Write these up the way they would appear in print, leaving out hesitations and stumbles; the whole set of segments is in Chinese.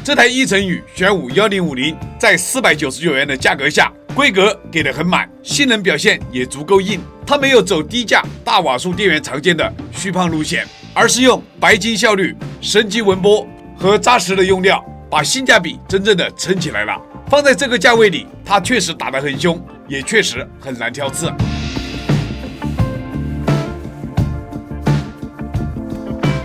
这台一乘宇玄武1050在499元的价格下，规格给得很满，性能表现也足够硬。它没有走低价大瓦数电源常见的虚胖路线，而是用白金效率、升级文波和扎实的用料，把性价比真正的撑起来了。放在这个价位里，它确实打得很凶，也确实很难挑刺。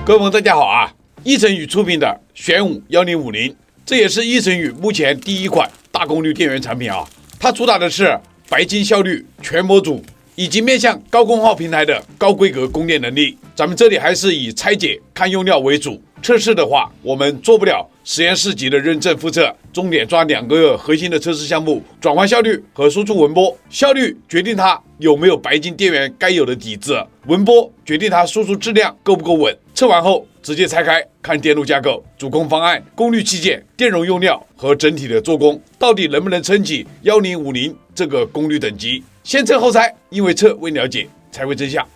各位朋友大家好啊！一乘宇出品的玄武1050，这也是一乘宇目前第一款大功率电源产品啊。它主打的是白金效率、全模组以及面向高功耗平台的高规格供电能力。咱们这里还是以拆解看用料为主，测试的话我们做不了实验室级的认证复测，重点抓2个核心的测试项目：转换效率和输出文波。效率决定它有没有白金电源该有的底子，文波决定它输出质量够不够稳。测完后直接拆开看电路架构、主控方案、功率器件、电容用料和整体的做工，到底能不能撑起1050这个功率等级。先测后拆，因为测未了解才会真相。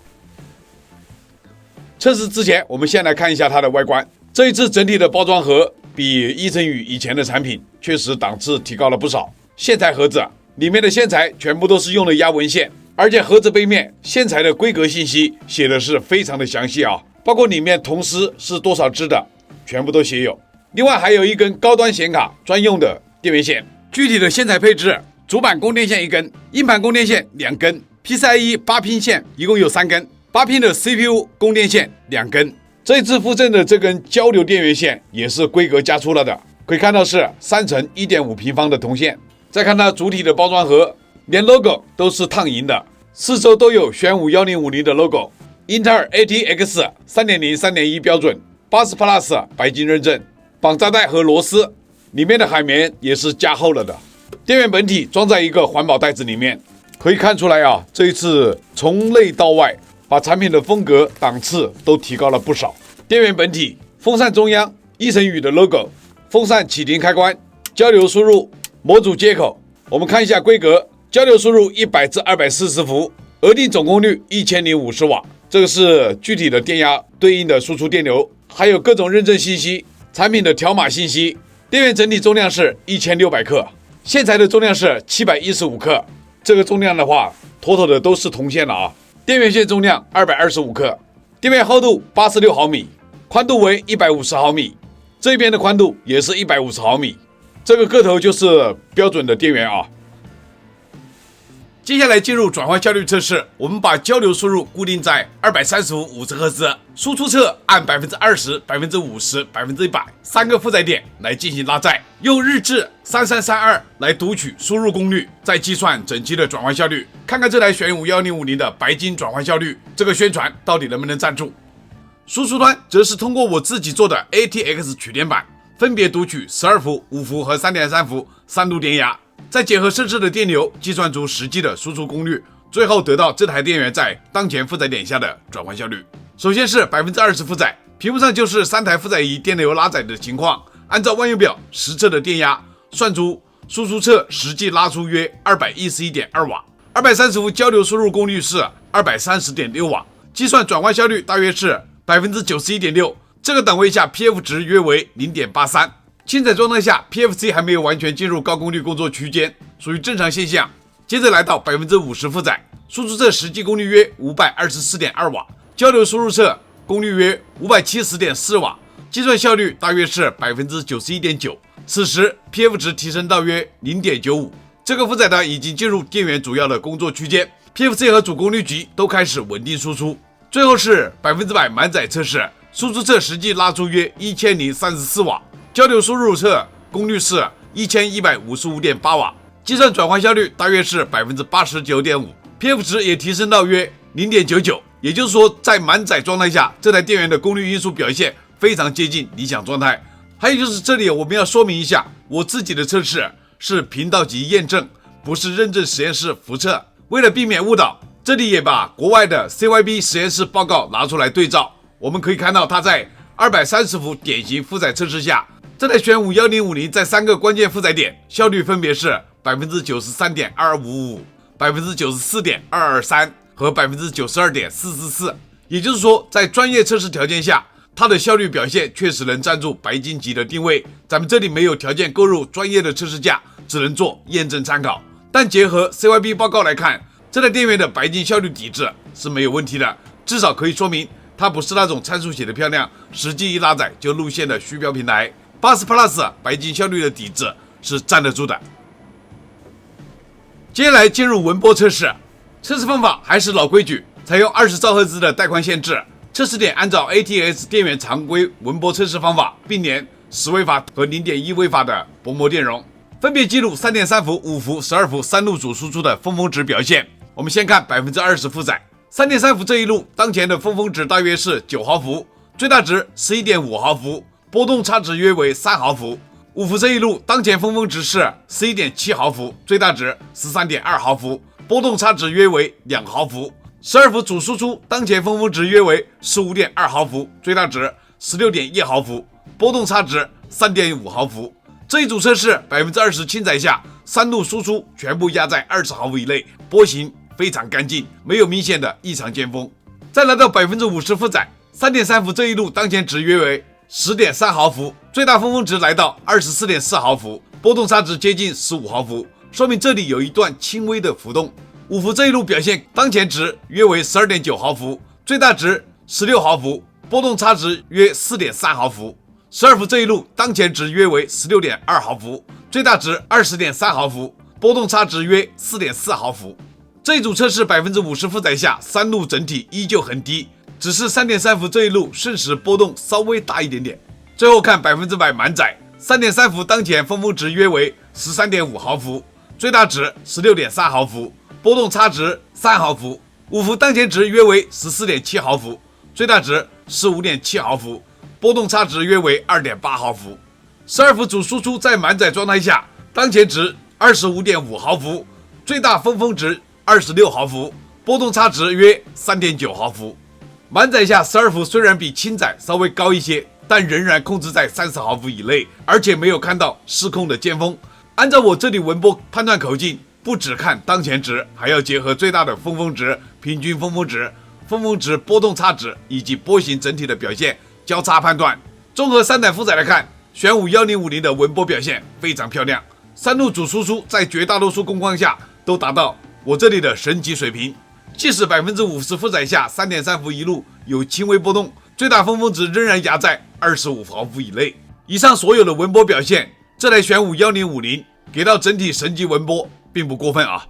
测试之前，我们先来看一下它的外观。这一次整体的包装盒比一乘宇以前的产品确实档次提高了不少。线材盒子里面的线材全部都是用了压纹线，而且盒子背面线材的规格信息写的是非常的详细啊，包括里面铜丝是多少支的，全部都写有。另外还有一根高端显卡专用的电源线。具体的线材配置：主板供电线1根，硬盘供电线2根 ，PCIe 8拼线一共有3根，8拼的 CPU 供电线2根。这次附赠的这根交流电源线也是规格加粗了的，可以看到是3乘1.5平方的铜线。再看它主体的包装盒，连 logo 都是烫银的，四周都有玄武1050的 logo。英特尔 ATX 3.0 3.1 标准80 Plus 白金认证，绑扎带和螺丝，里面的海绵也是加厚了的。电源本体装在一个环保袋子里面，可以看出来啊，这一次从内到外把产品的风格档次都提高了不少。电源本体、风扇中央一乘宇的 logo、风扇启停开关、交流输入、模组接口。我们看一下规格，交流输入100至240伏，额定总功率1050瓦。这个是具体的电压对应的输出电流，还有各种认证信息、产品的条码信息。电源整体重量是1600克，线材的重量是715克。这个重量的话，妥妥的都是铜线了啊。电源线重量225克，电源厚度86毫米，宽度为150毫米，这边的宽度也是150毫米。这个个头就是标准的电源啊。接下来进入转换效率测试，我们把交流输入固定在235 50赫兹，输出侧按 20%、50%、100%三个负载点来进行拉载，用日志3332来读取输入功率，再计算整机的转换效率。看看这台玄武1050的白金转换效率，这个宣传到底能不能站住？输出端则是通过我自己做的 ATX 取电板，分别读取12伏、5伏和 3.3伏3度电压，再结合设置的电流计算出实际的输出功率，最后得到这台电源在当前负载点下的转换效率。首先是 20% 负载，屏幕上就是3台负载仪电流拉载的情况，按照万用表实测的电压算出输出侧实际拉出约 211.2 瓦，230伏交流输入功率是 230.6 瓦，计算转换效率大约是 91.6%， 这个档位下 PF 值约为 0.83。轻载状态下 PFC 还没有完全进入高功率工作区间，属于正常现象。接着来到 50% 负载，输出侧实际功率约 524.2 瓦，交流输入侧功率约 570.4 瓦，计算效率大约是 91.9%。此时 PF 值提升到约 0.95， 这个负载呢已经进入电源主要的工作区间， PFC 和主功率级都开始稳定输出。最后是100%满载测试，输出侧实际拉出约1034瓦，交流输入侧功率是 1155.8 瓦，计算转换效率大约是 89.5%， PF 值也提升到约 0.99， 也就是说在满载状态下，这台电源的功率因素表现非常接近理想状态。还有就是这里我们要说明一下，我自己的测试是频道级验证，不是认证实验室辐测。为了避免误导，这里也把国外的 CYB 实验室报告拿出来对照。我们可以看到它在230伏典型负载测试下，这台玄武1050在3个关键负载点效率分别是 93.2255、94.223 和 92.444， 也就是说在专业测试条件下，它的效率表现确实能站住白金级的定位。咱们这里没有条件购入专业的测试架，只能做验证参考。但结合 CYB 报告来看，这台电源的白金效率底质是没有问题的，至少可以说明它不是那种参数写的漂亮，实际一搭载就露馅的虚标平台。80 Plus 白金效率的底质是站得住的。接下来进入文波测试，测试方法还是老规矩，采用20兆赫兹的带宽限制，测试点按照 ATX 电源常规文波测试方法，并连10微法和 0.1 微法的薄膜电容，分别记录 3.3 伏、5伏、12伏3路主输出的峰值表现。我们先看 20% 负载， 3.3 伏这一路当前的峰值大约是9毫伏，最大值 11.5 毫伏，波动差值约为3毫伏。5伏这一路当前峰值是 11.7 毫伏，最大值 13.2 毫伏，波动差值约为2毫伏。12伏主输出当前峰值约为 15.2 毫伏，最大值 16.1 毫伏，波动差值 3.5 毫伏。这一组测试 20% 轻载下3路输出全部压在20毫伏以内，波形非常干净，没有明显的异常尖峰。再来到 50% 负载， 3.3 伏这一路当前值约为 10.3 毫伏，最大峰值来到 24.4 毫伏，波动差值接近15毫伏，说明这里有一段轻微的浮动。5伏这一路表现当前值约为 12.9 毫伏，最大值16毫伏，波动差值约 4.3 毫伏。12伏这一路当前值约为 16.2 毫伏，最大值 20.3 毫伏，波动差值约 4.4 毫伏。这一组测试 50% 负载下3路整体依旧很低，只是 3.3 伏这一路瞬时波动稍微大一点点。最后看100%满载， 3.3 伏当前峰值约为 13.5 毫伏，最大值 16.3 毫伏，波动差值3毫伏。5伏当前值约为 14.7 毫伏，最大值 15.7 毫伏，波动差值约为 2.8 毫伏。12伏主输出在满载状态下当前值 25.5 毫伏，最大峰值26毫伏，波动差值约 3.9 毫伏。满载下12伏虽然比轻载稍微高一些，但仍然控制在30毫伏以内，而且没有看到失控的尖峰。按照我这里文波判断口径，不只看当前值，还要结合最大的峰值、平均峰值、波动差值以及波形整体的表现交叉判断。综合3档负载来看，玄武1050的文波表现非常漂亮，3路主输出在绝大多数工况下都达到我这里的神级水平。即使 50% 负载下 3.3 伏一路有轻微波动，最大峰值仍然压在25毫伏以内。以上所有的文波表现，这台玄武1050给到整体神级文波并不过分啊。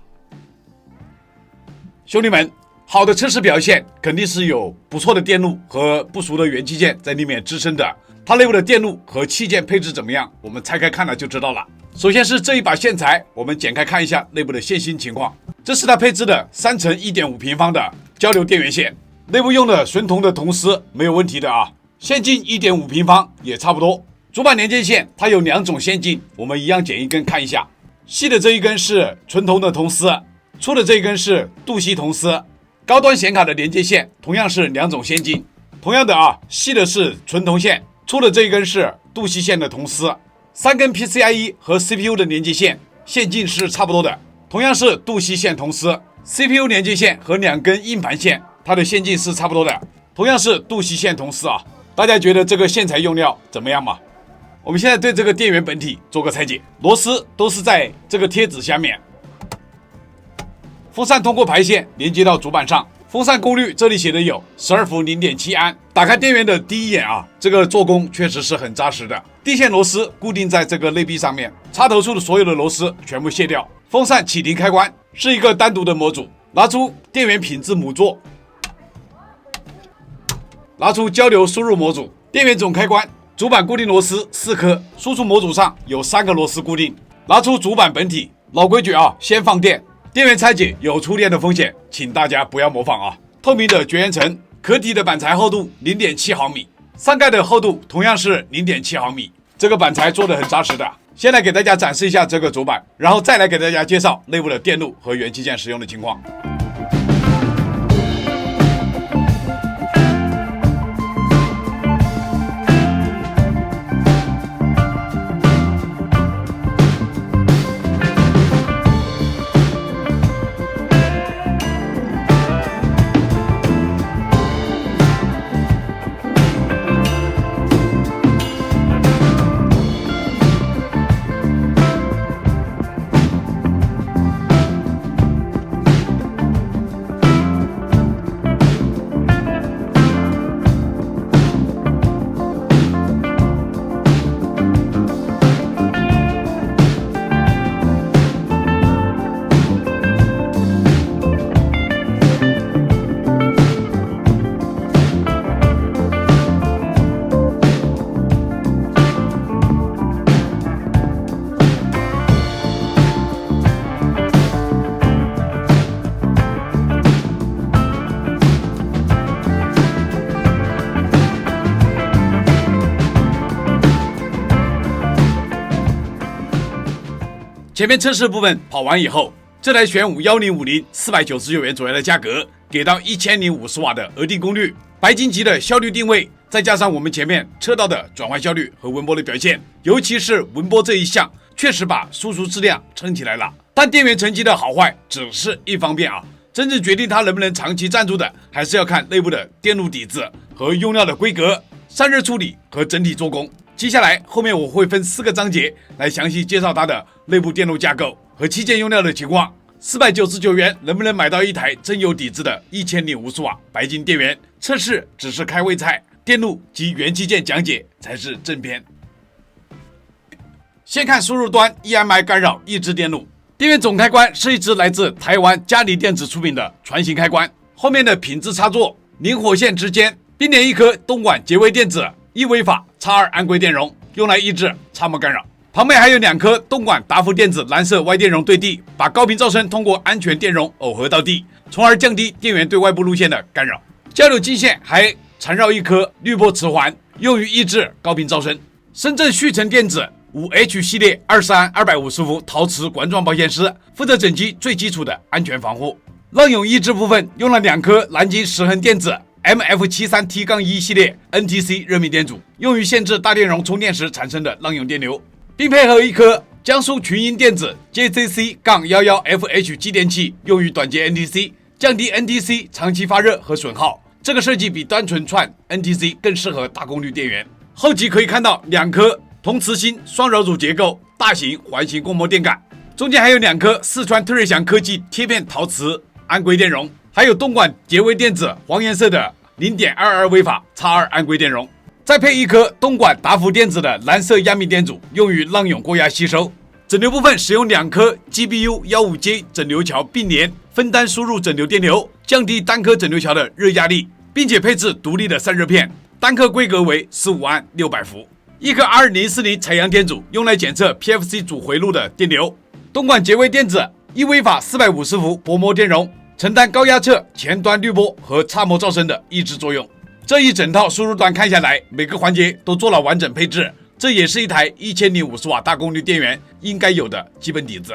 兄弟们，好的测试表现肯定是有不错的电路和不俗的元器件在里面支撑的。它内部的电路和器件配置怎么样，我们拆开看了就知道了。首先是这一把线材，我们剪开看一下内部的线芯情况。这是它配置的3乘 1.5 平方的交流电源线，内部用的纯铜的铜丝没有问题的啊，线径 1.5 平方也差不多。主板连接线它有2种线径，我们一样剪一根看一下。细的这一根是纯铜的铜丝，粗的这一根是镀锡铜丝。高端显卡的连接线同样是2种线径，同样的啊，细的是纯铜线，粗的这一根是镀锡线的铜丝。3根 PCIe 和 CPU 的连接线线径是差不多的，同样是镀锡线铜丝。CPU 连接线和2根硬盘线它的线径是差不多的，同样是镀锡线铜丝啊。大家觉得这个线材用料怎么样嘛？我们现在对这个电源本体做个拆解，螺丝都是在这个贴纸下面。风扇通过排线连接到主板上，风扇功率这里写的有12伏 0.7 安。打开电源的第一眼啊，这个做工确实是很扎实的。地线螺丝固定在这个内壁上面，插头处的所有的螺丝全部卸掉。风扇启停开关是一个单独的模组，拿出电源品质母座，拿出交流输入模组，电源总开关，主板固定螺丝4颗，输出模组上有3个螺丝固定。拿出主板本体，老规矩啊，先放电。电源拆解有触电的风险，请大家不要模仿啊。透明的绝缘层，壳体的板材厚度 0.7 毫米，上盖的厚度同样是 0.7 毫米，这个板材做得很扎实的。先来给大家展示一下这个主板，然后再来给大家介绍内部的电路和元器件使用的情况。前面测试部分跑完以后，这台玄武1050 499元左右的价格，给到1050瓦的额定功率，白金级的效率定位，再加上我们前面测到的转换效率和文波的表现，尤其是文波这一项，确实把输出质量撑起来了。但电源成绩的好坏只是一方面啊，真正决定它能不能长期站住的，还是要看内部的电路底子和用料的规格、散热处理和整体做工。接下来后面我会分4个章节来详细介绍它的内部电路架构和器件用料的情况。499元能不能买到一台真有底子的1050瓦白金电源？测试只是开胃菜，电路及元器件讲解才是正片。先看输入端 EMI 干扰抑制电路，电源总开关是一支来自台湾嘉里电子出品的船型开关，后面的品质插座灵活线之间并联一颗东莞杰威电子一微法 X2 安规电容，用来抑制插模干扰。旁边还有2颗东莞达孚电子蓝色外电容对地，把高频噪声通过安全电容耦合到地，从而降低电源对外部路线的干扰。交流基线还缠绕一颗滤波磁环，用于抑制高频噪声。深圳旭成电子 5H 系列20安250伏陶瓷管状保险丝，负责整机最基础的安全防护。浪涌抑制部分用了2颗南京石恒电子 MF73T-1 系列 NTC 热密电阻，用于限制大电容充电时产生的浪涌电流，并配合一颗江苏群英电子 JCC-11FH 继电器，用于短接 NTC， 降低 NTC 长期发热和损耗。这个设计比单纯串 NTC 更适合大功率电源。后级可以看到2颗同磁芯双柔组结构大型环形共膜电感，中间还有2颗四川特瑞祥科技贴片陶瓷安规电容，还有东莞杰威电子黄颜色的 0.22 微法 X2 安规电容，再配一颗东莞达孚电子的蓝色压密电阻，用于浪涌过压吸收。整流部分使用2颗 GBU 15J 整流桥并联，分担输入整流电流，降低单颗整流桥的热压力，并且配置独立的散热片，单颗规格为15安600伏。一颗 R040 采样电阻，用来检测 PFC 主回路的电流。东莞杰威电子一微法450伏薄膜电容，承担高压侧前端滤波和插模噪声的抑制作用。这一整套输入端看下来，每个环节都做了完整配置，这也是一台1050瓦大功率电源应该有的基本底子。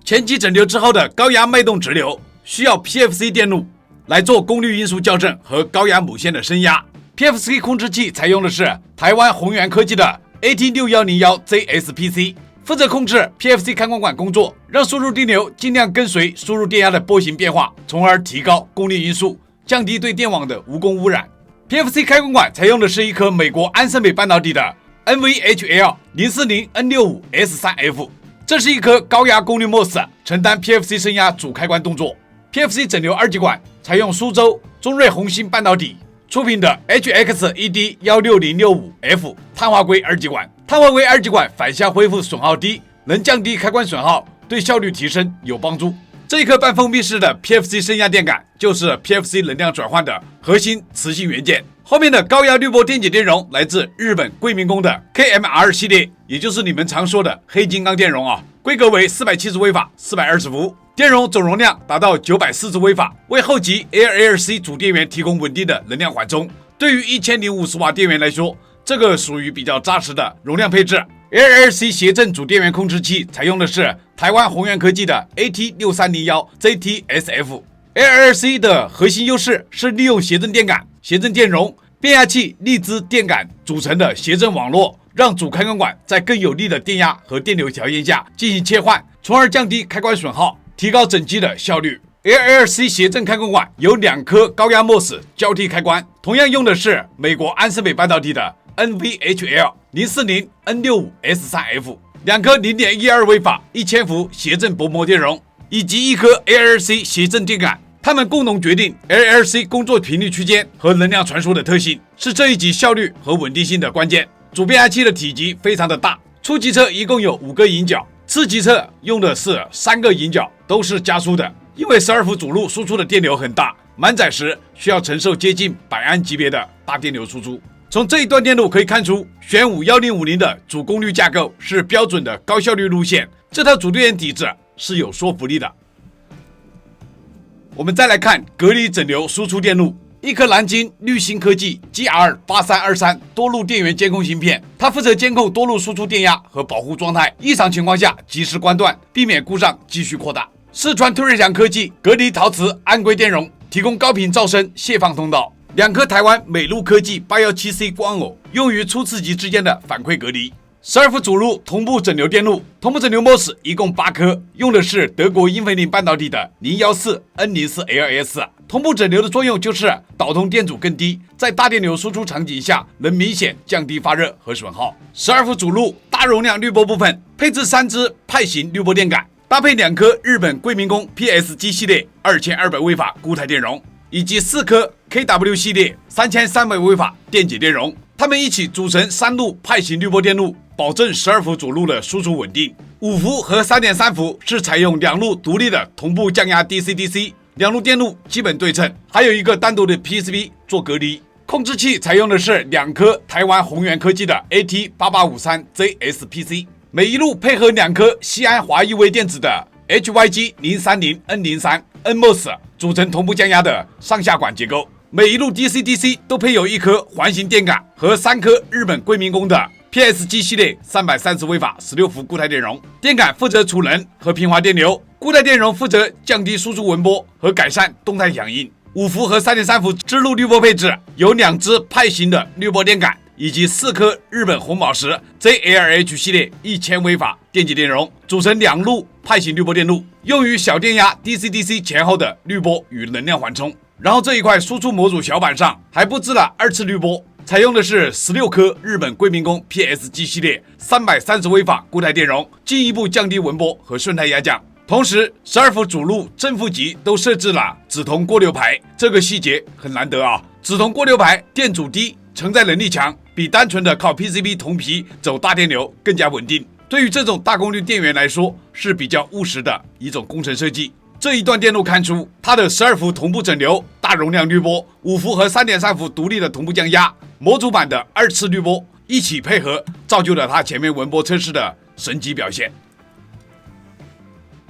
前级整流之后的高压脉动直流，需要 PFC 电路来做功率因素校正和高压母线的升压。PFC 控制器采用的是台湾宏源科技的 AT6101JSPC， 负责控制 PFC 开关管工作，让输入电流尽量跟随输入电压的波形变化，从而提高功率因素，降低对电网的无功污染。PFC 开关管采用的是一颗美国安森美半导体的 NVHL 040 N65S3F， 这是一颗高压功率 MOS， 承担 PFC 升压主开关动作。PFC 整流二极管采用苏州中瑞宏芯半导体出品的 HX-ED16065F 碳化硅二极管，碳化硅二极管反向恢复损耗低，能降低开关损耗，对效率提升有帮助。这一颗半封闭式的 PFC 升压电感就是 PFC 能量转换的核心磁性元件。后面的高压滤波电解电容来自日本贵民工的 KMR 系列，也就是你们常说的黑金刚电容啊，规格为470微法420伏，电容总容量达到940微法，为后级 ALC 主电源提供稳定的能量缓冲。对于1050瓦电源来说，这个属于比较扎实的容量配置。ALC 谐振主电源控制器采用的是台湾宏源科技的 AT6301JTSF。ALC 的核心优势是利用谐振电感、谐振电容、变压器力兹电感组成的谐振网络，让主开关管在更有利的电压和电流条件下进行切换，从而降低开关损耗，提高整机的效率。ALC 谐振开关管有2颗高压 MOS 交替开关，同样用的是美国安森美半导体的 NVHL 040 N65S3F， 2颗 0.12 微法1000伏谐振薄膜电容，以及1颗 ALC 谐振电感。它们共同决定 ALC 工作频率区间和能量传输的特性，是这一级效率和稳定性的关键。主变压器的体积非常的大，初级侧一共有5个引脚，次级侧用的是3个引脚，都是加速的。因为12伏主路输出的电流很大，满载时需要承受接近100安级别的大电流输出。从这一段电路可以看出，玄武1050的主功率架构是标准的高效率路线，这套主电源底子是有说服力的。我们再来看隔离整流输出电路，一颗南京绿星科技 GR8323 多路电源监控芯片，它负责监控多路输出电压和保护状态，异常情况下及时关断，避免故障继续扩大。四川推瑞祥科技隔离陶瓷安规电容，提供高频噪声泄放通道。两颗台湾美路科技 817C 光偶，用于初次级之间的反馈隔离。12伏主路同步整流电路，同步整流模式一共8颗，用的是德国英飞凌半导体的 014N04LS。同步整流的作用就是导通电阻更低，在大电流输出场景下能明显降低发热和损耗。12伏主路大容量滤波部分配置3支派型滤波电感，搭配2颗日本贵民工 PSG 系列2200微法固态电容，以及4颗 KW 系列3300微法电解电容，它们一起组成3路派型滤波电路，保证12伏主路的输出稳定。5伏和 3.3 伏是采用2路独立的同步降压 DC-DC， 2路电路基本对称，还有一个单独的 PCB 做隔离。控制器采用的是2颗台湾宏源科技的 AT8853JSPC， 每一路配合2颗西安华谊微电子的 HYG030N03 NMOS 组成同步降压的上下管结构。每一路 DC-DC 都配有1颗环形电感和3颗日本贵民工的 PSG 系列330微法16伏固态电容。电感负责储能和平滑电流，固态电容负责降低输出纹波和改善动态响应。5伏和 3.3 伏支路滤波配置有2支派型的滤波电感，以及4颗日本红宝石 JLH 系列1000微法电解电容，组成2路派型滤波电路，用于小电压 DC-DC 前后的滤波与能量缓冲。然后这一块输出模组小板上还布置了2次滤波，采用的是16颗日本贵民工 PSG 系列330微法固态电容，进一步降低纹波和顺态压降。同时12伏主路正负极都设置了紫铜过流排，这个细节很难得啊！紫铜过流排电阻低，承载能力强，比单纯的靠 PCB 铜皮走大电流更加稳定。对于这种大功率电源来说是比较务实的一种工程设计。这一段电路看出它的12伏同步整流、大容量滤波、5伏和 3.3 伏独立的同步降压、模组版的2次滤波一起配合，造就了它前面纹波测试的神级表现。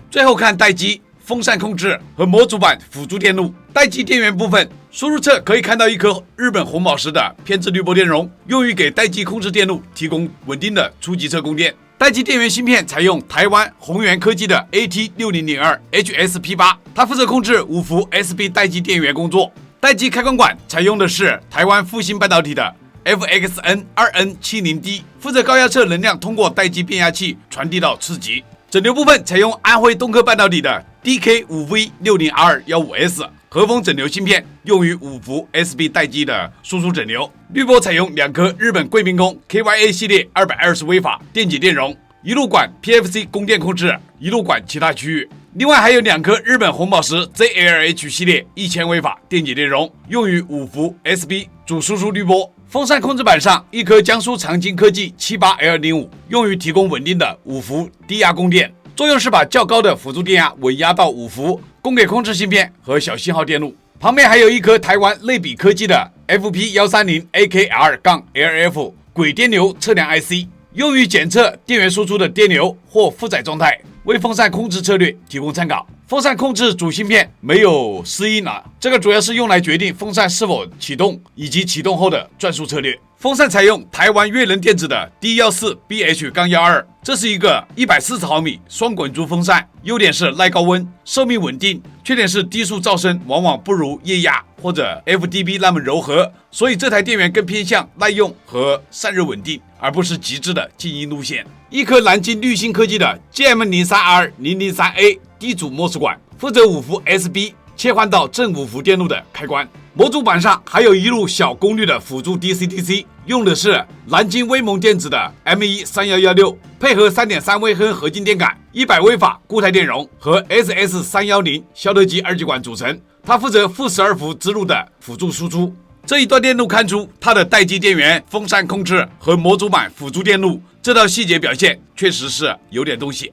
最后看待机、风扇控制和模组版辅助电路。待机电源部分，输入侧可以看到1颗日本红宝石的偏置滤波电容，用于给待机控制电路提供稳定的初级侧供电。待机电源芯片采用台湾宏源科技的 AT6002HSP8， 它负责控制5伏 SB 待机电源工作。待机开关管采用的是台湾复兴半导体的 FXN2N70D， 负责高压侧能量通过待机变压器传递到次级。整流部分采用安徽东科半导体的 DK5V60R15S 和风整流芯片，用于5伏 SB 待机的输出整流。滤波采用2颗日本贵民工 KYA 系列220微法电解电容，一路管 PFC 供电控制，一路管其他区域。另外还有2颗日本红宝石 JLH 系列1000微法电解电容，用于5伏 SB 主输出滤波。风扇控制板上1颗江苏长金科技 78L05， 用于提供稳定的5伏低压供电，作用是把较高的辅助电压稳压到5伏，供给控制芯片和小信号电路。旁边还有1颗台湾类比科技的 FP130AKR-LF 轨电流测量 IC， 用于检测电源输出的电流或负载状态，为风扇控制策略提供参考。风扇控制主芯片没有适应了，这个主要是用来决定风扇是否启动以及启动后的转速策略。风扇采用台湾悦能电子的 D14BH-12， 这是一个140毫米双滚珠风扇，优点是耐高温、寿命稳定，缺点是低速噪声往往不如液压或者 FDB 那么柔和，所以这台电源更偏向耐用和散热稳定，而不是极致的静音路线。1颗南京绿星科技的 GM03R003A 低阻模式管，负责5伏 SB 切换到正5伏电路的开关。模组板上还有1路小功率的辅助 DC-DC， 用的是南京威盟电子的 ME3116， 配合 3.3 微亨合金电感、100微法固态电容和 SS310 肖特基2极管组成，它负责负12伏支路的辅助输出。这一段电路看出它的待机电源、风扇控制和模组板辅助电路，这道细节表现确实是有点东西。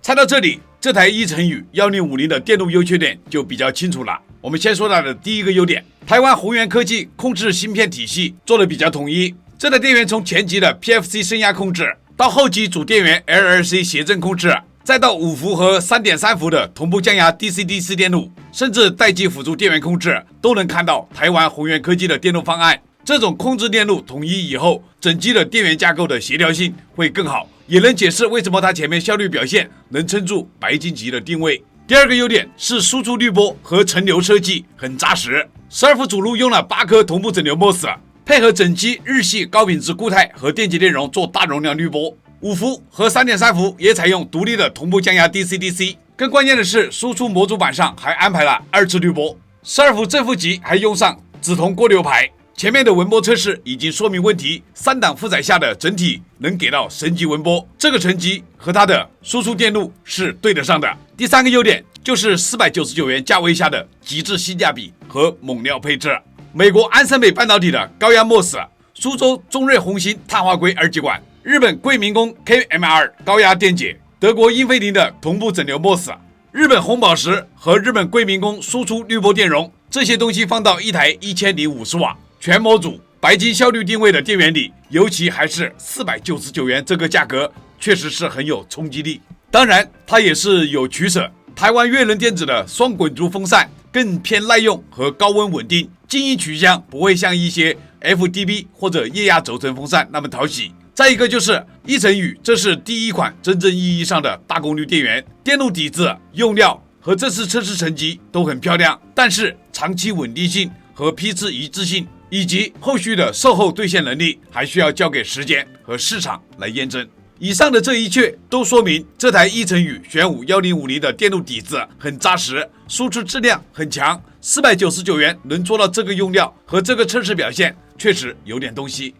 猜到这里，这台一乘宇1050的电路优缺点就比较清楚了。我们先说它的第一个优点，台湾宏源科技控制芯片体系做的比较统一。这台电源从前级的 PFC 升压控制，到后级主电源 LLC 谐振控制，再到5伏和 3.3 伏的同步降压 DC-DC 电路，甚至待机辅助电源控制，都能看到台湾宏源科技的电路方案。这种控制链路统一以后，整机的电源架构的协调性会更好，也能解释为什么它前面效率表现能撑住白金级的定位。第二个优点是输出滤波和层流设计很扎实，12伏主路用了8颗同步整流 MOS， 配合整机日系高品质固态和电解电容做大容量滤波，5伏和3.3伏也采用独立的同步降压 DC-DC。更关键的是，输出模组板上还安排了2次滤波，12伏正负极还用上紫铜过流排。前面的纹波测试已经说明问题，3档负载下的整体能给到神级纹波，这个成绩和它的输出电路是对得上的。第三个优点就是499元价位下的极致性价比和猛料配置。美国安森美半导体的高压 MOS， 苏州中瑞红星碳化硅二极管，日本桂明工 KMR 高压电解，德国英飞凌的同步整流 MOS， 日本红宝石和日本桂明工输出滤波电容，这些东西放到一台1050瓦全模组白金效率定位的电源里，尤其还是499元这个价格，确实是很有冲击力。当然，它也是有取舍。台湾悦能电子的双滚珠风扇更偏耐用和高温稳定，静音取向不会像一些 FDB 或者液压轴承风扇那么讨喜。再一个就是一层雨，这是第一款真正意义上的大功率电源，电路底子、用料和这次测试成绩都很漂亮，但是长期稳定性和批次一致性以及后续的售后兑现能力，还需要交给时间和市场来验证。以上的这一切都说明这台一层宇玄武1050的电路底子很扎实，输出质量很强，499元能做到这个用料和这个测试表现，确实有点东西。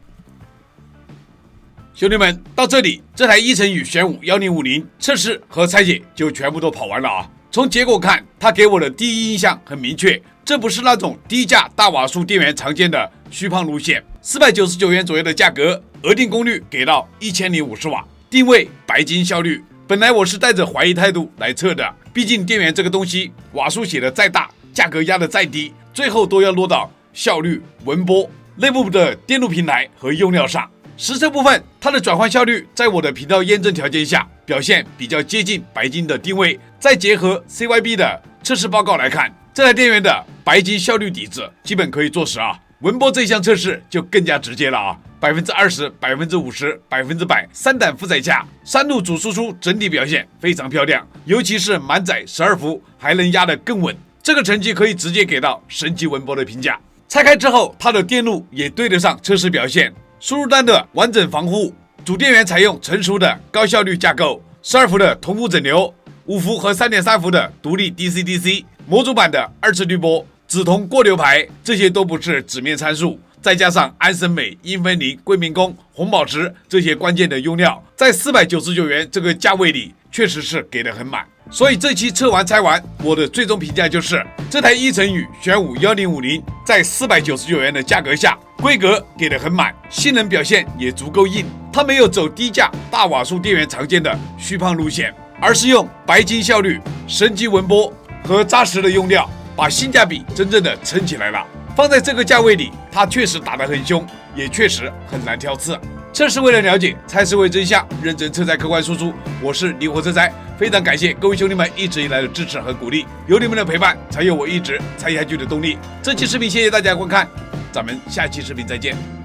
兄弟们，到这里，这台一层宇玄武1050测试和拆解就全部都跑完了啊。从结果看，它给我的第一印象很明确，这不是那种低价大瓦数电源常见的虚胖路线。499元左右的价格，额定功率给到1050瓦，定位白金效率。本来我是带着怀疑态度来测的，毕竟电源这个东西，瓦数写的再大，价格压的再低，最后都要落到效率、纹波、内部的电路平台和用料上。实测部分，它的转换效率在我的频道验证条件下，表现比较接近白金的定位。再结合 CYB 的测试报告来看，这台电源的白金效率底子基本可以坐实啊。纹波这项测试就更加直接了啊，20%、50%、100%，三档负载下，3路主输出整体表现非常漂亮，尤其是满载12伏还能压得更稳，这个成绩可以直接给到神级纹波的评价。拆开之后，它的电路也对得上测试表现。输入端的完整防护，主电源采用成熟的高效率架构，12伏的同步整流，5伏和3.3伏的独立 DC-DC， 模组板的2次滤波，紫铜过流排，这些都不是纸面参数。再加上安森美、英飞凌、桂明工、红宝石这些关键的用料，在499元这个价位里，确实是给得很满。所以这期测完拆完，我的最终评价就是这台一层宇玄武1050在499元的价格下，规格给得很满，性能表现也足够硬。它没有走低价大瓦数电源常见的虚胖路线，而是用白金效率、神级纹波和扎实的用料，把性价比真正的撑起来了。放在这个价位里，它确实打得很凶，也确实很难挑刺。测试为了了解，才是为真相，认真测载，客观输出。我是灵活测载，非常感谢各位兄弟们一直以来的支持和鼓励，有你们的陪伴，才有我一直猜下去的动力。这期视频谢谢大家观看，咱们下期视频再见。